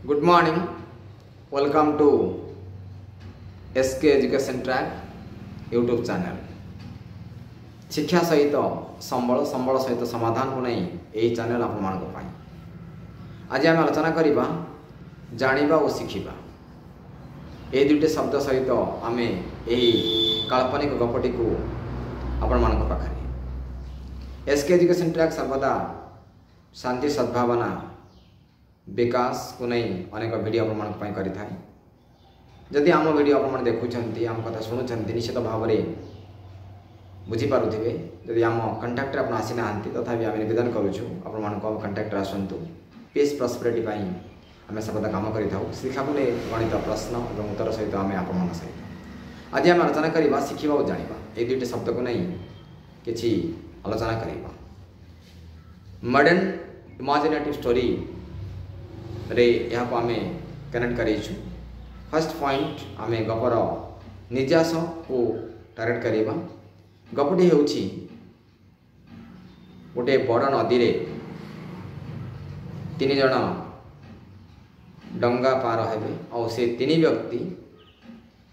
Good morning. Welcome to SK Education Track YouTube channel. शिक्षा सहित संबल संबल सहित समाधान को नहीं यही चैनल आप आज आम आलोचना करवा जानिबा और शिखिबा ये दुईटे शब्द सहित आम यही काल्पनिक गपटी को आपण मान पाखे एसके एजुकेशन ट्रैक सर्वदा शांति सद्भावना विकास को नहीं अनेक वीडियो आपण करि थाए। जदि आम वीडियो आपण देखुंत आम कथा शुणुंट निश्चित भाव में बुझीपारे जदि आम कंटाक्ट आप आसी ना तथापि आम निवेदन करूँ कंटाक्ट आसतु पीस प्रस्पेरिटी आम सर्वदा कम करें शिक्षा को गणित प्रश्न और उत्तर सहित आम आपण सहित आज आम आलोचना करवा शिखा और जाना ये दुईट शब्द को नहीं किसी आलोचना करवा। मॉडर्न इमेजिनेटिव स्टोरी रे यहाँ को आम कनेक्ट करें। फर्स्ट पॉइंट आम गपर निर्यास को टार्गेट करवा। गपटी हूँ गोटे बड़ नदी रे तीन जन डंगा पार हेबे और से तीन व्यक्ति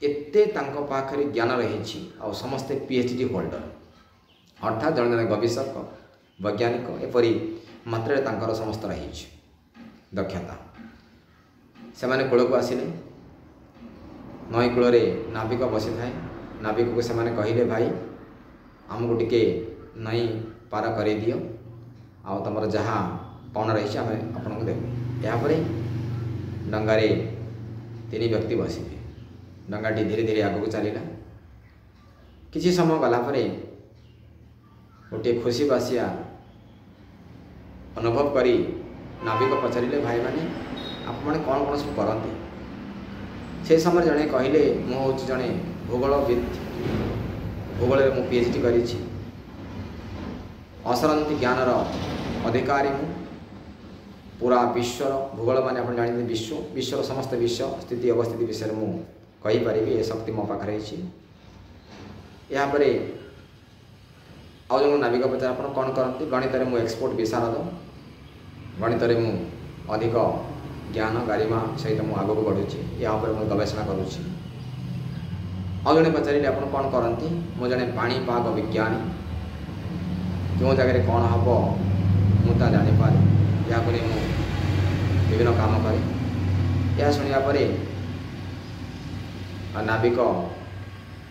एते तांको पाखरे ज्ञान रही और समस्ते पीएचडी होल्डर अर्थात जन जन गवेषक वैज्ञानिक एपरी मात्रा तांकर समस्त रही दक्षता से माने कूल को आसिले नई कूल नाविक बसी थाए नाविक को से कहले भाई आमको टिके नई पार कर दियो आ तुम जहाँ पाउना रही आम आपको देव यापर डंगारे तीन व्यक्ति बसवे डंगाटी धीरे धीरे आगक चलला किसी समय गलापर गोटे खुशी बासिया अनुभव करी नाविक पचारे भाई मैंने आपने कौन कौन सब करते से समय जड़े कहले मुझे जड़े भूगोलविद भूगोल में पीएचडी करी असरंती ज्ञानर अधिकारी मु पूरा विश्वर भूगोल माने आप जानते विश्व विश्वर समस्त विश्व स्थिति अवस्थिति विषय में कहीपरि ये शक्ति मो पाखे यापर आउ जन नाविक पचार आप कौन करती गणित में एक्सपोर्ट विशारद गणित में अधिक ज्ञान गारिमा सहित मुझे आगक बढ़ुची यापर मुझे गवेषणा करुच्ची। आउ जड़े पचारे आप कौन करती मु जड़े पाणीपाग विज्ञानी क्यों जगह कौन हम मुझे जानीपे या विभिन्न काम करे यह शुणा पर नाविक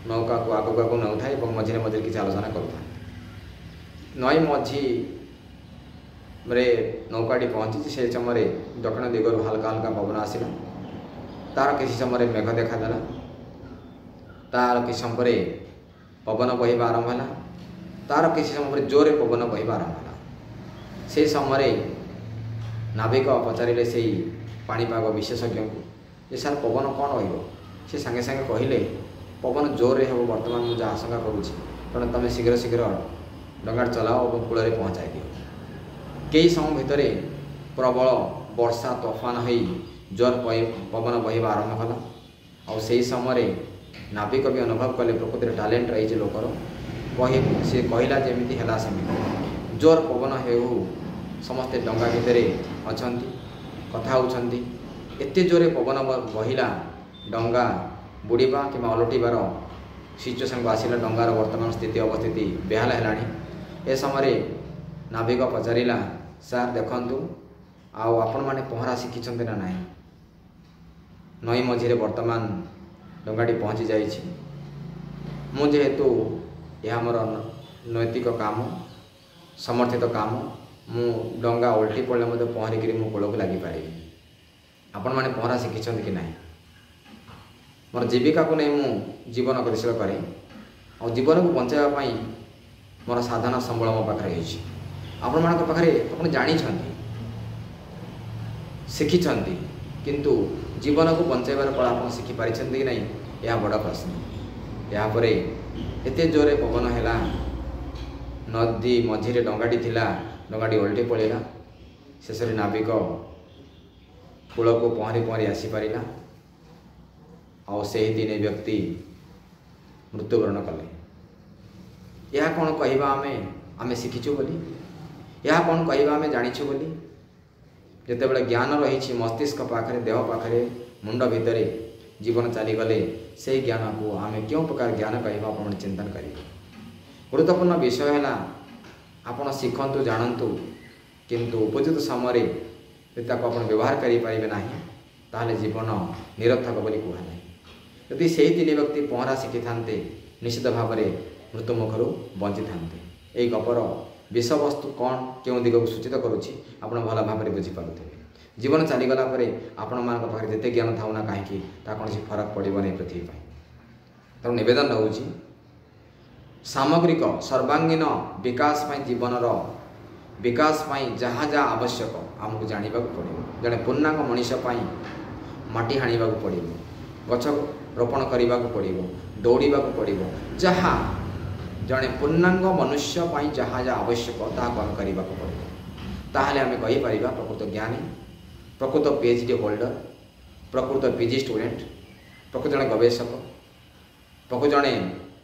नौका को आगक आगे नौ था मझे मझे किसी आलोचना करूँ नई मझी रे नौकाटी पहुँची से समय दक्षिण दिगर हल्का हल्का पवन आसला तार किसी समय मेघ देखादेला तार किसी समय पवन बहवा आरंभ है तार किसी समय जोरे पवन बहवा आरंभ है से समय नाविक पचारे से पाणीपाग विशेषज्ञ को जे सार पवन कौन रे सागे सागे कहले पवन जोर रे हम बर्तमान मुझे आशंका करुँच तेणु तुम शीघ्र शीघ्र डंगा चलाओ और कूल पहुँचाई दियो। कई समय भितर प्रबल वर्षा तोफान हो जोर पवन बहवा आरंभ कला और से समय नाविक भी अनुभव कले प्रकृति टैलेंट रही लोकर कही सी कहला जमी है सेमती जोर पवन हो समस्ते डंगा भितर अच्छा कथा होती एत जोरे पवन बहिला डंगा बुड़ीबा कि ओलटार सिचुएसन को आसला डंगार वर्तमान स्थिति अवस्थिति बेहाल है। समय नाविक पचारा सार देखु आपण मैंने पहरा शिखिंट ना ना नई मझीरे वर्तमान डंगाटी पहुँची जाइए मुझेतु यह मोर नैतिक काम समर्थित काम मु डंगा ओल्टी पड़े मत पहरिकी मो कूल को लगी पारि आपण मैंने पहरा शिखिंट कि ना मोर जीविका को नहीं मु जीवन गतिशील करे और जीवन को बचाई मोर साधन संबल मो पाखे आपण मान पाखे आप जानी शिखिंट किंतु जीवन को बचाइबार कला आप शिखिपारी कि नहीं यह बड़ प्रश्न। यापर एत जोरे पवन है नदी मझीरे डंगाटी थिला डंगाटी ओल्टी पड़ेगा शेष नाविक कूल को पहरी पहरी आसीपारा और से ही दिन व्यक्ति मृत्युवरण कले। यह कौन कहवा आम शिखिचु बोली यह कौन कहवा आम जाचु बोली जितेबाला ज्ञान रही मस्तिष्क पाखे देह पाखे मुंड भितर जीवन चलीगले से ज्ञान को आम क्यों प्रकार ज्ञान कह आप चिंतन करेंगे। गुरुत्वपूर्ण विषय है आपण शिखतु जानतु किंतु उपयुक्त समय आप व्यवहार करें ना ताहले जीवन निरर्थक बोली कहना। यदि से तीन व्यक्ति पहरा शिखि था निश्चित भाव में मृत्युमुखर बंची था। यही गपर विषय वस्तु कौन क्यों दिग को सूचित करुच्ची आप भल भाव में बुझीपारे। जीवन चलीगला आपण मानक जिते ज्ञान था ना कहीं कौन फरक पड़ो नहीं पृथ्वी पर। तेणु नवेदन रोचे सामग्रिक सर्वांगीन विकास जीवन विकास जहाँ जहाँ आवश्यक आमको जानवा पड़ो। जड़े पूर्णांग मनीषपाई माटी हाणा पड़ो, गछ रोपण करने को पड़ो, दौड़ा पड़ो, जहाँ जड़े पूर्णांग मनुष्य जहाँ जहाँ आवश्यक ताकू आम करने को पड़ो। ताहले आम कहीपर प्रकृत ज्ञानी, प्रकृत पीएचडी होल्डर, प्रकृत पीजी स्टूडेंट, प्रकृत जड़े गवेषक, प्रकृत जड़े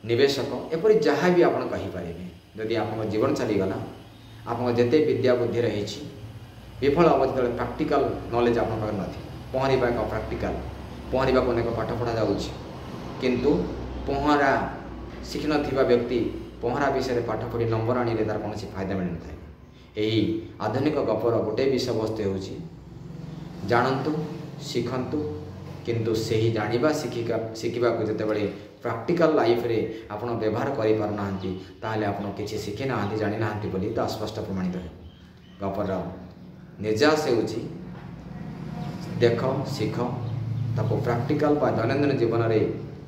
निवेशक एपरी जहाँ भी आप कहीपर। जदि आप जीवन चलीगला आप जिते विद्या बुद्धि रही विफल अवधि तले प्रैक्टिकल नॉलेज आप पहरवा एक प्रैक्टिकल पहरवा को अनेक पाठ पढ़ा किंतु पहरा शिखि ना व्यक्ति पहरा विषय पाठ पढ़ी नंबर आने तार कौन फायदा मिल न था। यही आधुनिक गपर गोटे विषय वस्तु हो जानतु शिखतु किंतु से ही जाना शिखा को जिते बड़े प्रैक्टिकल लाइफ रे आप व्यवहार करना ताहले आप किसी शिखी ना जानी ना बोली तो स्पष्ट प्रमाणित है। गपर निर्यास हो देख शिख ताको प्रैक्टिकल दैनंदिन जीवन में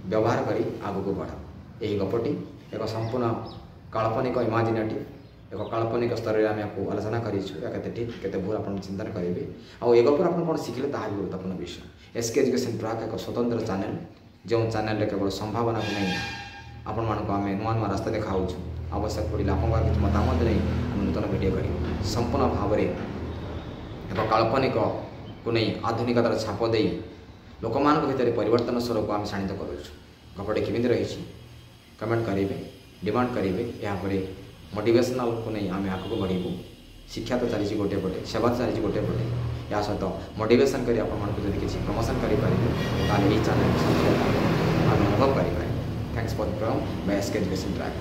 व्यवहार करी आगू को बढ़। यही गपटी एक संपूर्ण काल्पनिक इमाजिनेटिव एक काल्पनिक स्तर में आम आपको आलोचना करते ठीक के भूल आप चिंतन करेंगे। आउ ए गपर आप शिखिले ताहा भी गुरुत्वपूर्ण विषय। एसके एजुकेशन ट्रैक एक स्वतंत्र चैनल जो चैनल केवल संभावना को नहीं आपण मानक आम नुआ नुआ रास्ता देखाऊ। आवश्यक पड़े आप किसी मतामत नहीं आम नूतन भिड कर संपूर्ण भाव में एक काल्पनिक को नहीं आधुनिकतार छाप दे लोक मान भर परिवर्तन स्वर को आम शाणित करूँ। गपटे केमी रही कमेंट करेंगे, डिमांड करेंगे। यापर मोटिवेशनल को नहीं आम आगे बढ़ू। शिक्षा तो चली गोटे पटे, सेवा तो चली गोटे पटे, या सहित मोटिवेशन कर किसी प्रमोशन करेंगे चैनल आम अनुभव करें। Thanks for the program by SK education track.